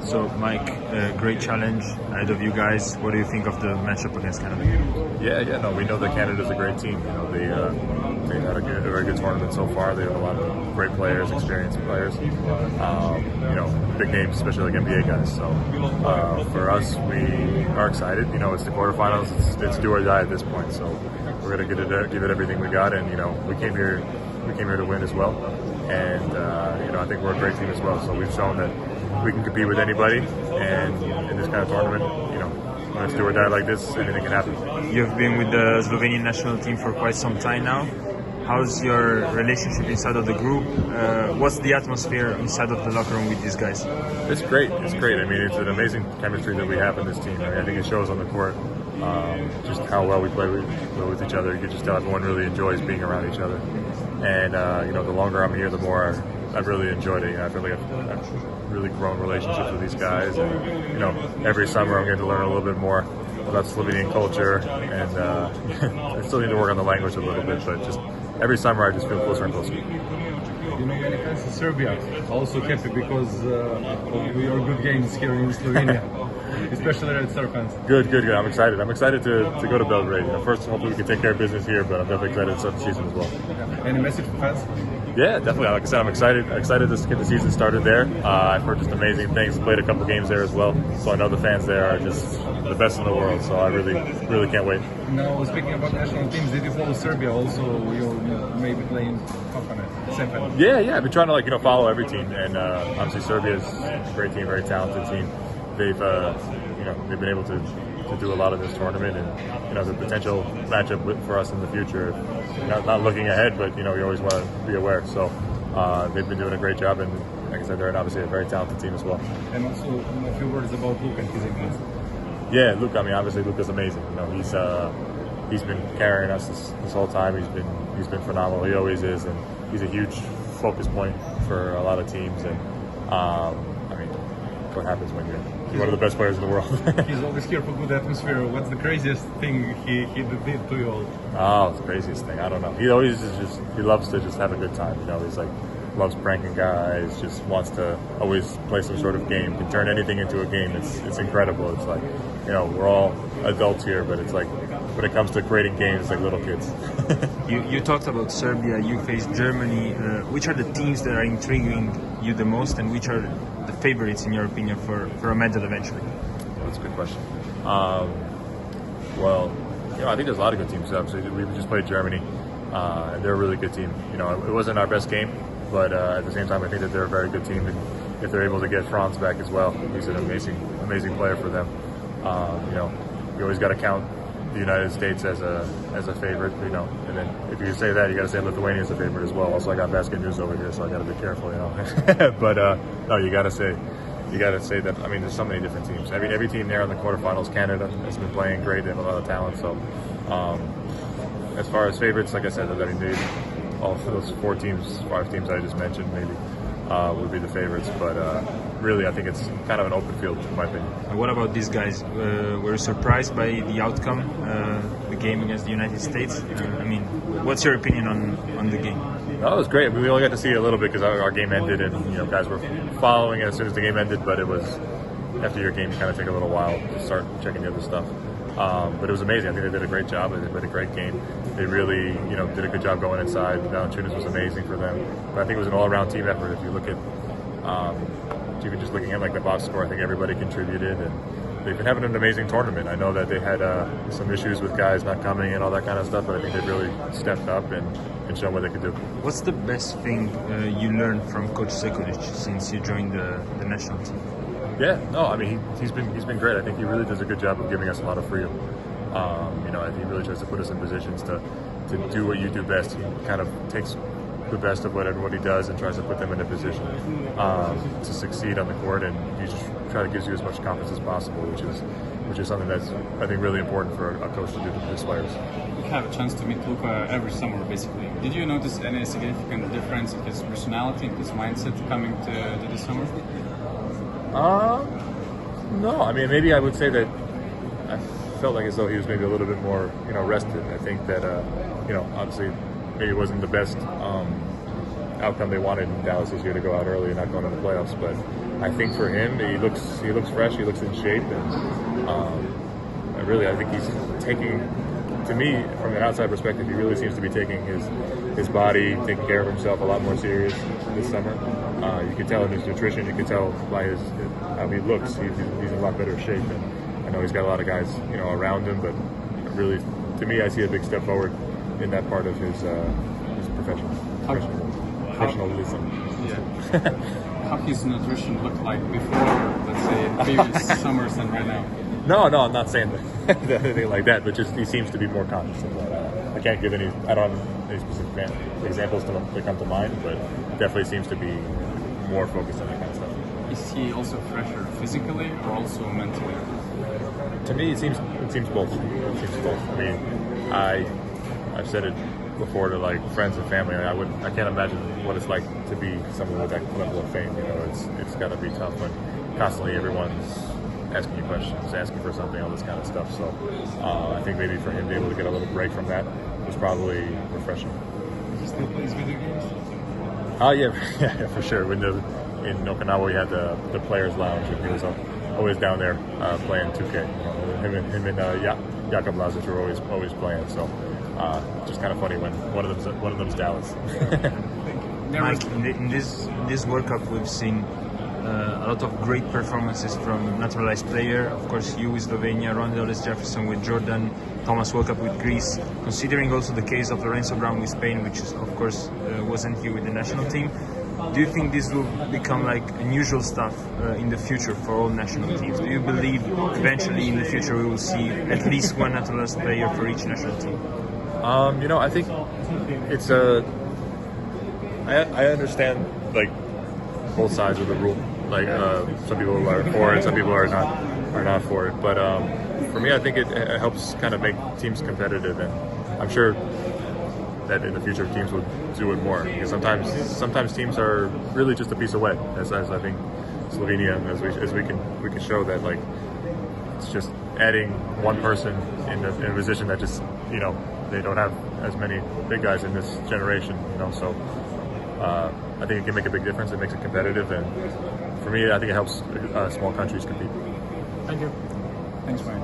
So, Mike, great challenge ahead of you guys. What do you think of the matchup against Canada? No, we know that Canada's a great team. They had a very good tournament so far. They have a lot of great players, experienced players. Big names, especially like NBA guys. So for us, we are excited. It's the quarterfinals. It's do or die at this point. So we're gonna give it everything we got, and we came here to win as well. And I think we're a great team as well. So we've shown that we can compete with anybody, and in this kind of tournament, when it's do or die like this, anything can happen. You've been with the Slovenian national team for quite some time now. How's your relationship inside of the group? What's the atmosphere inside of the locker room with these guys? It's great. It's great. I mean, it's an amazing chemistry that we have in this team. I think it shows on the court just how well we play with each other. You can just tell everyone really enjoys being around each other. And the longer I'm here, the more I've really enjoyed it. I feel like I've really grown relationships with these guys. And, every summer I'm getting to learn a little bit more about Slovenian culture, and I still need to work on the language a little bit, but just every summer I just feel closer and closer. Many fans in Serbia also happy because of your good games here in Slovenia, especially Red Star fans. Good. I'm excited. I'm excited to go to Belgrade. First, hopefully we can take care of business here, but I'm definitely excited to start the season as well. Any message for fans? Yeah, definitely. Like I said, I'm excited to get the season started there. I've heard just amazing things. Played a couple games there as well, so I know the fans there are just the best in the world. So I really can't wait. Now, speaking about national teams, did you follow Serbia also? You maybe playing second. Yeah. I've been trying to follow every team, and obviously Serbia is a great team, very talented team. They've been able to do a lot of this tournament, and the potential matchup for us in the future. Not looking ahead, but you always want to be aware. So they've been doing a great job, and like I said, they're obviously a very talented team as well. And also a few words about Luka and his impact. Yeah, Luka. I mean, obviously Luka's amazing. He's been carrying us this whole time. He's been phenomenal. He always is, and he's a huge focus point for a lot of teams. And what happens when you're one of the best players in the world. He's always here for good atmosphere. What's the craziest thing he did to you all? Oh, the craziest thing. I don't know. He always he loves to just have a good time. He's loves pranking guys, just wants to always play some sort of game, can turn anything into a game. It's incredible. It's we're all adults here, but it's when it comes to creating games, it's like little kids. You talked about Serbia, you faced Germany. Which are the teams that are intriguing you the most, and which are the favorites in your opinion for a medal eventually? That's a good question. I think there's a lot of good teams. Obviously, we just played Germany, and they're a really good team. It wasn't our best game, but at the same time, I think that they're a very good team. And if they're able to get Franz back as well, he's an amazing player for them. You always got to count the United States as a favorite, and then if you say that, you got to say Lithuania is a favorite as well. Also, I got basket news over here, so I got to be careful, But no, you got to say that. I mean, there's so many different teams. Every team there in the quarterfinals, Canada has been playing great. They have a lot of talent. So, as far as favorites, like I said, all of those 5 teams I just mentioned, maybe would be the favorites. But really, I think it's kind of an open field, in my opinion. And what about these guys? Were you surprised by the outcome, the game against the United States? What's your opinion on the game? No, it was great. We only got to see it a little bit because our game ended, and guys were following it as soon as the game ended. But it was after your game, you kind of take a little while to start checking the other stuff. But it was amazing. I think they did a great job. They played a great game. They really, did a good job going inside. Valanciunas was amazing for them. But I think it was an all-around team effort. If you look at, even just looking at the box score, I think everybody contributed, and they've been having an amazing tournament. I know that they had some issues with guys not coming and all that kind of stuff, but I think they really stepped up and shown what they could do. What's the best thing you learned from Coach Sekulic since you joined the national team? Yeah, no, he's been great. I think he really does a good job of giving us a lot of freedom. I think he really tries to put us in positions to do what you do best. He kind of takes the best of what everybody does and tries to put them in a position to succeed on the court, and he just gives you as much confidence as possible, which is something that's, I think, really important for a coach to do to his players. You have a chance to meet Luka every summer, basically. Did you notice any significant difference in his personality, in his mindset coming to this summer? No. Maybe I would say that I felt like as though he was maybe a little bit more, rested. I think that, obviously maybe it wasn't the best outcome they wanted in Dallas this year to go out early and not going to the playoffs, but I think for him, he looks fresh, he looks in shape, and I think he's taking, to me, from an outside perspective, he really seems to be taking his body, taking care of himself a lot more serious this summer. You can tell in his nutrition, you can tell by how he looks. He's in a lot better shape, and I know he's got a lot of guys, around him, but really, to me, I see a big step forward in that part of his professionalism. Yeah. How his nutrition looked like before, let's say, previous summers and right now? No, I'm not saying that, anything like that, but just he seems to be more conscious of that. I can't give I don't have any specific examples that come to mind, but definitely seems to be more focused on that kind of stuff. Is he also fresher physically or also mentally? To me, it seems both. It seems both. I mean, I've said it before to like friends and family. I can't imagine what it's like to be someone with that level of fame. It's got to be tough when constantly everyone's asking you questions, asking for something, all this kind of stuff. So I think maybe for him to be able to get a little break from that was probably refreshing. He still plays video games? Yeah, for sure. In Okinawa, we had the players' lounge, and he was always down there playing 2K. Him and Jakob Lazic were always playing. So just kind of funny when one of them's Dallas. Mike, in this World Cup, we've seen a lot of great performances from naturalized player. Of course, you with Slovenia, Rondell Jefferson with Jordan, Thomas Woke up with Greece. Considering also the case of Lorenzo Brown with Spain, which is, of course wasn't here with the national team. Do you think this will become like unusual stuff in the future for all national teams? Do you believe eventually in the future we will see at least one naturalized player for each national team? I think it's I understand like both sides of the rule. Like some people are for it, some people are not for it. But for me, I think it helps kind of make teams competitive, and I'm sure that in the future teams will do it more, because sometimes teams are really just a piece away. As I think Slovenia, as we can show that like it's just adding one person in a position that just they don't have as many big guys in this generation. So I think it can make a big difference. It makes it competitive, and for me, I think it helps small countries compete. Thank you. Thanks, Mike.